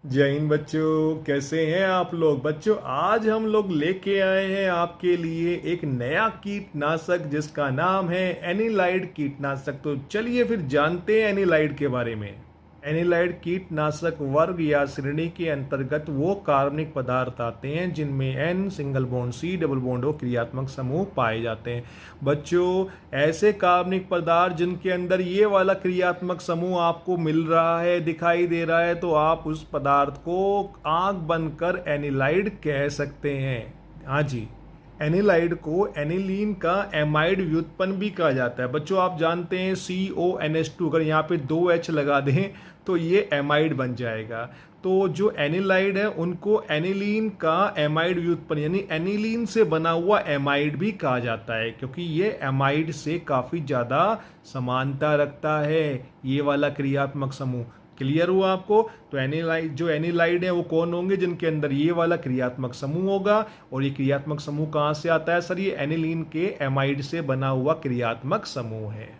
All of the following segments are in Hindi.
जय हिंद बच्चों, कैसे हैं आप लोग। बच्चों, आज हम लोग लेके आए हैं आपके लिए एक नया कीटनाशक जिसका नाम है एनिलाइड कीटनाशक। तो चलिए फिर जानते हैं एनिलाइड के बारे में। एनिलाइड कीटनाशक वर्ग या श्रेणी के अंतर्गत वो कार्बनिक पदार्थ आते हैं जिनमें N single bond C double bond O क्रियात्मक समूह पाए जाते हैं। बच्चों, ऐसे कार्बनिक पदार्थ जिनके अंदर ये वाला क्रियात्मक समूह आपको मिल रहा है, दिखाई दे रहा है, तो आप उस पदार्थ को आंख बंद कर एनिलाइड कह सकते हैं। हाँ जी, एनिलाइड को एनिलीन का एमाइड व्युत्पन्न भी कहा जाता है। बच्चों, आप जानते हैं CONH2, अगर यहाँ पे 2H लगा दें तो ये एमाइड बन जाएगा। तो जो एनिलाइड है उनको एनिलीन का एमाइड व्युत्पन्न यानी एनिलीन से बना हुआ एमाइड भी कहा जाता है, क्योंकि ये एमाइड से काफ़ी ज़्यादा समानता रखता है ये वाला क्रियात्मक समूह। क्लियर हुआ आपको। तो एनिलाइड है वो कौन होंगे, जिनके अंदर ये वाला क्रियात्मक समूह होगा। और ये क्रियात्मक समूह कहाँ से आता है सर? ये एनिलीन के एमाइड से बना हुआ क्रियात्मक समूह है।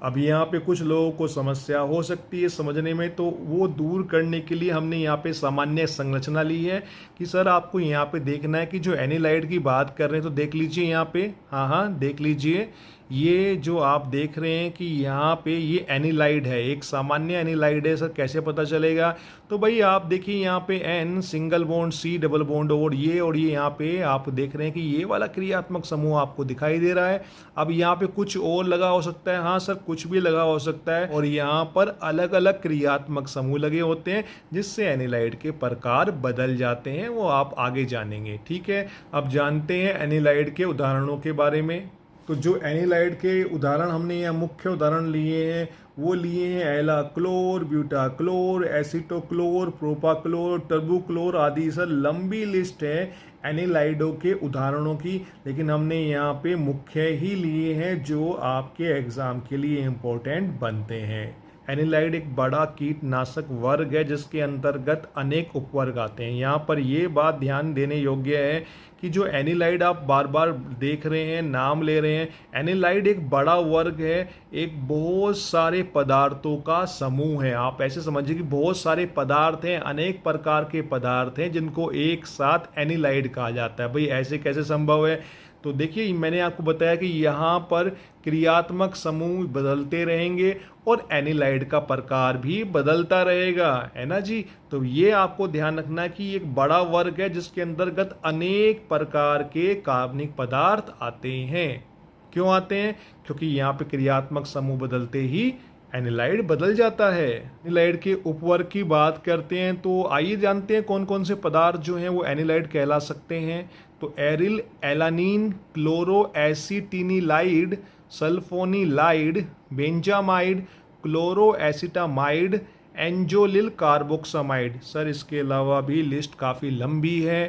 अब यहाँ पे कुछ लोगों को समस्या हो सकती है समझने में, तो वो दूर करने के लिए हमने यहाँ पे सामान्य संरचना ली है कि सर आपको यहाँ पे देखना है कि जो एनिलाइड की बात कर रहे हैं, तो देख लीजिए यहाँ पे। हाँ हाँ, देख लीजिए, ये जो आप देख रहे हैं कि यहाँ पे ये एनिलाइड है, एक सामान्य एनिलाइड है। सर कैसे पता चलेगा? तो भाई आप देखिए यहाँ पे N single bond C double bond और ये यहाँ पे आप देख रहे हैं कि ये वाला क्रियात्मक समूह आपको दिखाई दे रहा है। अब यहाँ पे कुछ और लगा हो सकता है, हाँ सर कुछ भी लगा हो सकता है, और यहाँ पर अलग अलग क्रियात्मक समूह लगे होते हैं जिससे एनिलाइड के प्रकार बदल जाते हैं, वो आप आगे जानेंगे। ठीक है, अब जानते हैं एनिलाइड के उदाहरणों के बारे में। तो जो एनिलाइड के उदाहरण हमने यहाँ मुख्य उदाहरण लिए हैं वो लिए हैं एलाक्लोर, ब्यूटाक्लोर, एसीटोक्लोर, प्रोपाक्लोर, टर्बोक्लोर आदि। सर लंबी लिस्ट है एनिलाइडों के उदाहरणों की, लेकिन हमने यहाँ पे मुख्य ही लिए हैं जो आपके एग्जाम के लिए इम्पोर्टेंट बनते हैं। एनिलाइड एक बड़ा कीटनाशक वर्ग है जिसके अंतर्गत अनेक उपवर्ग आते हैं। यहाँ पर ये बात ध्यान देने योग्य है कि जो एनिलाइड आप बार बार देख रहे हैं, नाम ले रहे हैं, एनिलाइड एक बड़ा वर्ग है, एक बहुत सारे पदार्थों का समूह है। आप ऐसे समझिए कि बहुत सारे पदार्थ हैं, अनेक प्रकार के पदार्थ हैं जिनको एक साथ एनिलाइड कहा जाता है। भाई ऐसे कैसे संभव है? तो देखिए, मैंने आपको बताया कि यहाँ पर क्रियात्मक समूह बदलते रहेंगे और एनिलाइड का प्रकार भी बदलता रहेगा, है ना जी। तो ये आपको ध्यान रखना है कि एक बड़ा वर्ग है जिसके अंतर्गत अनेक प्रकार के कार्बनिक पदार्थ आते हैं। क्यों आते हैं? क्योंकि यहाँ पे क्रियात्मक समूह बदलते ही एनिलाइड बदल जाता है। एनिलाइड के उपवर्ग की बात करते हैं, तो आइए जानते हैं कौन कौन से पदार्थ जो हैं वो एनिलाइड कहला सकते हैं। तो aryl alanine, chloro acetanilide, sulfonanilide, benzamide, chloro acetamide, एंजोलिल कार्बोक्सामाइड। सर इसके अलावा भी लिस्ट काफ़ी लंबी है,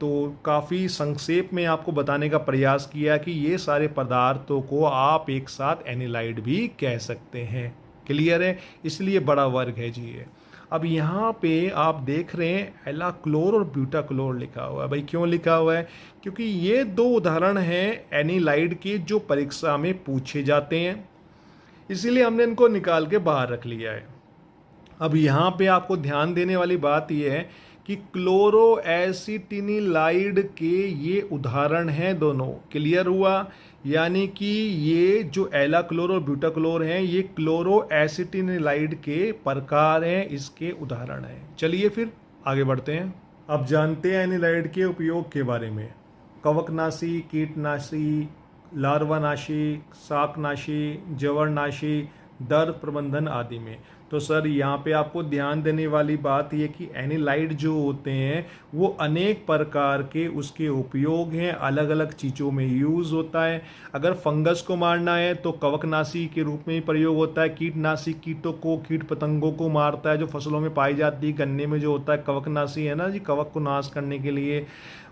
तो काफ़ी संक्षेप में आपको बताने का प्रयास किया कि ये सारे पदार्थों को आप एक साथ एनिलाइड भी कह सकते हैं। क्लियर है? इसलिए बड़ा वर्ग है जी ये। अब यहाँ पे आप देख रहे हैं एलाक्लोर और ब्यूटाक्लोर लिखा हुआ है। भाई क्यों लिखा हुआ है? क्योंकि ये दो उदाहरण हैं एनिलाइड के जो परीक्षा में पूछे जाते हैं, इसीलिए हमने इनको निकाल के बाहर रख लिया है। अब यहाँ पे आपको ध्यान देने वाली बात यह है कि क्लोरो एसिटिनिलाइड के ये उदाहरण हैं दोनों। क्लियर हुआ? यानी कि ये जो एलाक्लोर और ब्यूटाक्लोर हैं ये क्लोरो एसिटिनिलाइड के प्रकार हैं, इसके उदाहरण हैं। चलिए फिर आगे बढ़ते हैं। अब जानते हैं एनिलाइड के उपयोग के बारे में। कवकनाशी, कीटनाशी, लार्वानाशी, शाकनाशी, जवरनाशी, दर्द प्रबंधन आदि में। तो सर यहाँ पे आपको ध्यान देने वाली बात ये कि एनिलाइड जो होते हैं वो अनेक प्रकार के उसके उपयोग हैं, अलग अलग चीज़ों में यूज़ होता है। अगर फंगस को मारना है तो कवकनाशी के रूप में ही प्रयोग होता है। कीटनाशी कीटों को, कीट पतंगों को मारता है जो फसलों में पाई जाती है। गन्ने में जो होता है कवकनाशी है ना जी, कवक को नाश करने के लिए।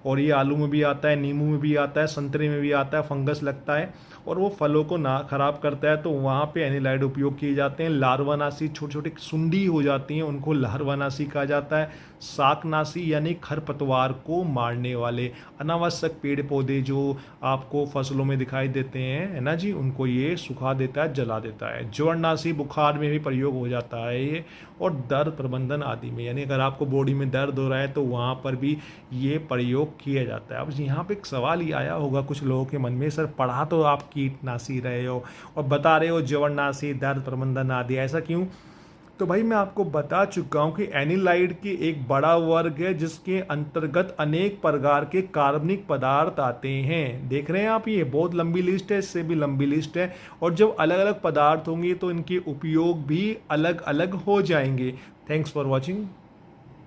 और ये आलू में भी आता है, नींबू में भी आता है, संतरे में भी आता है, फंगस लगता है और वो फलों को ना खराब करता है, तो वहाँ पे एनिलाइड उपयोग किए जाते हैं। लार्वानासी छोटी छोटी सुंडी हो जाती हैं, उनको लार्वानासी कहा जाता है। शाकनाशी यानी खरपतवार को मारने वाले अनावश्यक पेड़ पौधे जो आपको फसलों में दिखाई देते हैं, है ना जी, उनको ये सुखा देता है, जला देता है। जवारनाशी बुखार में भी प्रयोग हो जाता है ये, और दर्द प्रबंधन आदि में, यानी अगर आपको बॉडी में दर्द हो रहा है तो वहाँ पर भी ये प्रयोग किया जाता है। अब यहाँ पे एक सवाल ही आया होगा कुछ लोगों के मन में, सर पढ़ा तो आप कीटनाशी रहे हो और बता रहे हो जवारनाशी, दर्द प्रबंधन आदि, ऐसा क्यों? तो भाई मैं आपको बता चुका हूं कि एनिलाइड की एक बड़ा वर्ग है जिसके अंतर्गत अनेक प्रकार के कार्बनिक पदार्थ आते हैं। देख रहे हैं आप, ये बहुत लंबी लिस्ट है, इससे भी लंबी लिस्ट है, और जब अलग अलग पदार्थ होंगे तो इनके उपयोग भी अलग अलग हो जाएंगे। Thanks for watching.